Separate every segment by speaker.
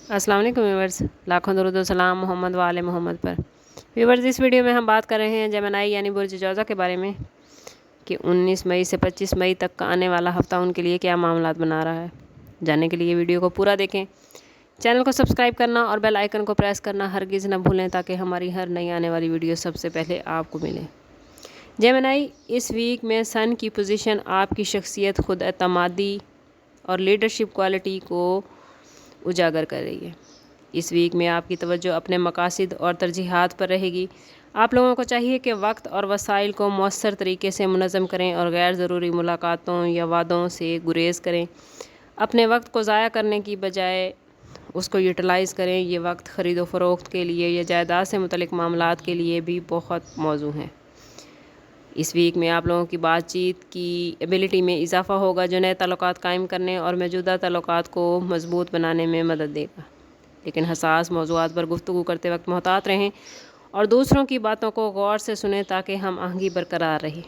Speaker 1: अस्सलाम वालेकुम व्यूवर्स, लाखों दरूद व सलाम मोहम्मद वाले मोहम्मद पर। व्यूवर्स, इस वीडियो में हम बात कर रहे हैं जेमिनी यानी बुर्ज जौज़ा के बारे में कि 19 मई से 25 मई तक का आने वाला हफ्ता उनके लिए क्या मामलात बना रहा है। जानने के लिए वीडियो को पूरा देखें, चैनल को सब्सक्राइब करना और बेल आइकन को प्रेस करना हरगिज़ न भूलें ताकि हमारी हर नई आने वाली वीडियो सबसे पहले आपको मिले। जेमिनी, इस वीक में सन की पोजीशन आपकी शख्सियत, खुद एतमादी और लीडरशिप क्वालिटी को उजागर कर रही है। इस वीक में आपकी तवज्जो अपने मकासद और तरजीहात पर रहेगी। आप लोगों को चाहिए कि वक्त और वसाइल को मौसर तरीके से मुनज़्ज़म करें और गैर ज़रूरी मुलाकातों या वादों से गुरेज़ करें। अपने वक्त को ज़ाया करने की बजाय उसको यूटिलाइज़ करें। ये वक्त ख़रीदो फ़रोख्त के लिए या जायदाद से मुतल्लिक़ मामलात के लिए भी बहुत मौजू हैं। इस वीक में आप लोगों की बातचीत की एबिलिटी में इजाफ़ा होगा जो नए ताल्लुकात कायम करने और मौजूदा ताल्लुकात को मज़बूत बनाने में मदद देगा। लेकिन हसास मौज़ूआत पर गुफ्तगू करते वक्त मोहतात रहें और दूसरों की बातों को गौर से सुनें ताकि हम आहंगी बरकरार रहे।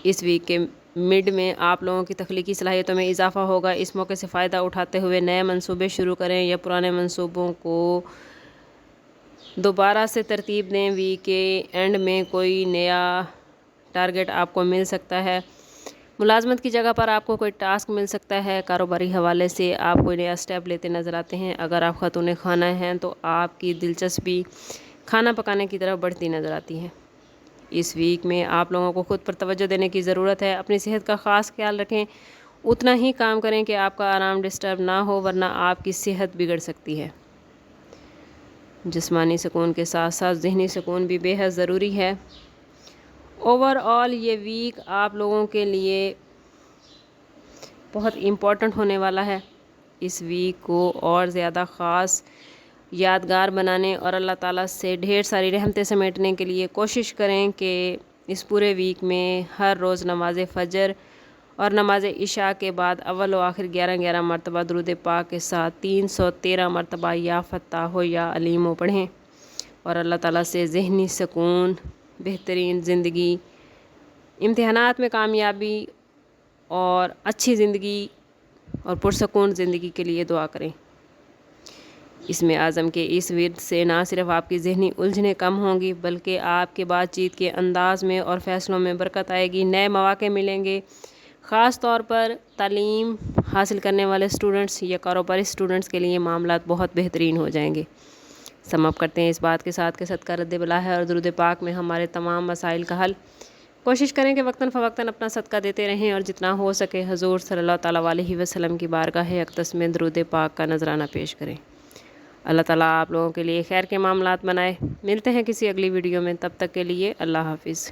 Speaker 1: इस वीक के मिड में आप लोगों की तख्लीकी सलाहियतों में इजाफ़ा होगा। इस मौके से फ़ायदा उठाते हुए नए मंसूबे शुरू करें या पुराने मंसूबों को दोबारा से तरतीब दें। वीक के एंड में कोई नया टारगेट आपको मिल सकता है। मुलाजमत की जगह पर आपको कोई टास्क मिल सकता है। कारोबारी हवाले से आप कोई नया स्टेप लेते नज़र आते हैं। अगर आप खातून खाना हैं तो आपकी दिलचस्पी खाना पकाने की तरफ बढ़ती नज़र आती है। इस वीक में आप लोगों को खुद पर तवज्जो देने की ज़रूरत है। अपनी सेहत का ख़ास ख्याल रखें। उतना ही काम करें कि आपका आराम डिस्टर्ब ना हो, वरना आपकी सेहत बिगड़ सकती है। जिस्मानी सुकून के साथ साथ ज़हनी सुकून भी बेहद ज़रूरी है। ओवरऑल ये वीक आप लोगों के लिए बहुत इम्पोर्टेंट होने वाला है। इस वीक को और ज़्यादा ख़ास यादगार बनाने और अल्लाह ताला से ढेर सारी रहमतें समेटने के लिए कोशिश करें कि इस पूरे वीक में हर रोज़ नमाज फ़जर और नमाज इशा के बाद अव्वल व आखिर 11-11 मरतबा दुरूद पाक के साथ 313 मरतबा या फ़त्ताह या अलीमो पढ़ें और अल्लाह ताला से ज़हनी सुकून, बेहतरीन ज़िंदगी, इम्तिहानात में कामयाबी और अच्छी ज़िंदगी और पुरसकून ज़िंदगी के लिए दुआ करें। इसमें आज़म के इस विर्द से ना सिर्फ आपकी ज़हनी उलझनें कम होंगी बल्कि आपके बातचीत के अंदाज़ में और फ़ैसलों में बरकत आएगी। नए मौक़े मिलेंगे। ख़ास तौर पर तालीम हासिल करने वाले स्टूडेंट्स या कारोबारी स्टूडेंट्स के लिए मामलात बहुत बेहतरीन हो जाएंगे। समाप्त करते हैं इस बात के साथ कि सदका रद्द बला है और दुरूद पाक में हमारे तमाम मसाइल का हल। कोशिश करें कि वक्तन फ़वक्तन अपना सदका देते रहें और जितना हो सके हुज़ूर सल्लल्लाहु ताला अलैहि वसल्लम की बारगाह अक़दस में दुरूद पाक का नजराना पेश करें। अल्लाह ताला आप लोगों के लिए खैर के मामलात बनाए। मिलते हैं किसी अगली वीडियो में, तब तक के लिए अल्लाह हाफ़िज़।